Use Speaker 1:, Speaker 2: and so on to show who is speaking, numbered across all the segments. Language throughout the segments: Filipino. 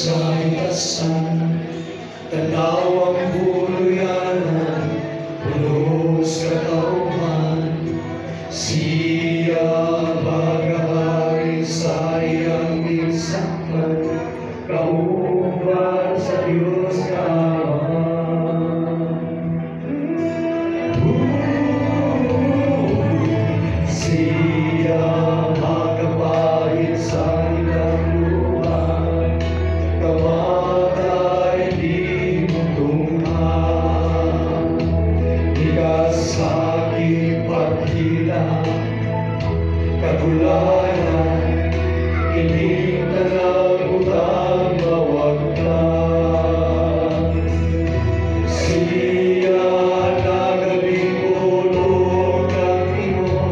Speaker 1: sa itasan, tanaw ang buluyanan, punos katauhan. Siya magahari sa iyang binsakman, kauban sa Diyos siya magabahid sa ilang luhan, kamatay di mutunghan. Ikasakit paghila, kagulayan, ining tanang utang mawagtan. Siya nagabingulog ng imo,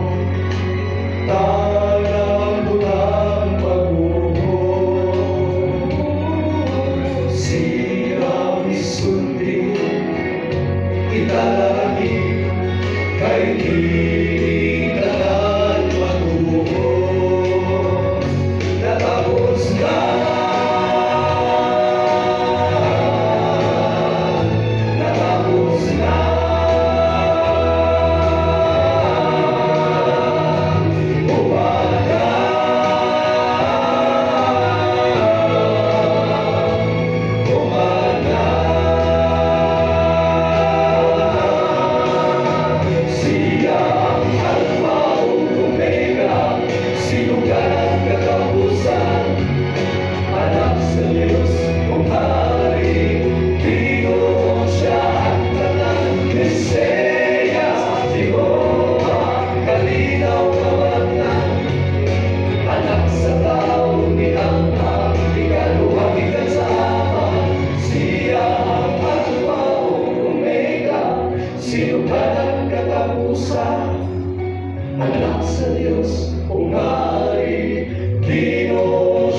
Speaker 1: tanang utang pag-uhod. Siya misundi, italagi, kay kining tanan matuhod. Natapos na, natapos na, umaga, umaga. Siya ang Alpha o Omega, sinugan ang katapusan, anak sa Diyos kung hari, Ginoo siya ang tanan. Mesiyas, Jehovah, kalinaw na batnan, anak sa tao niangha, ikaluhang ikasama. Siya ang Alpha o Omega, sinugan ang katapusan, anak sa Diyos kung hari, Ginoo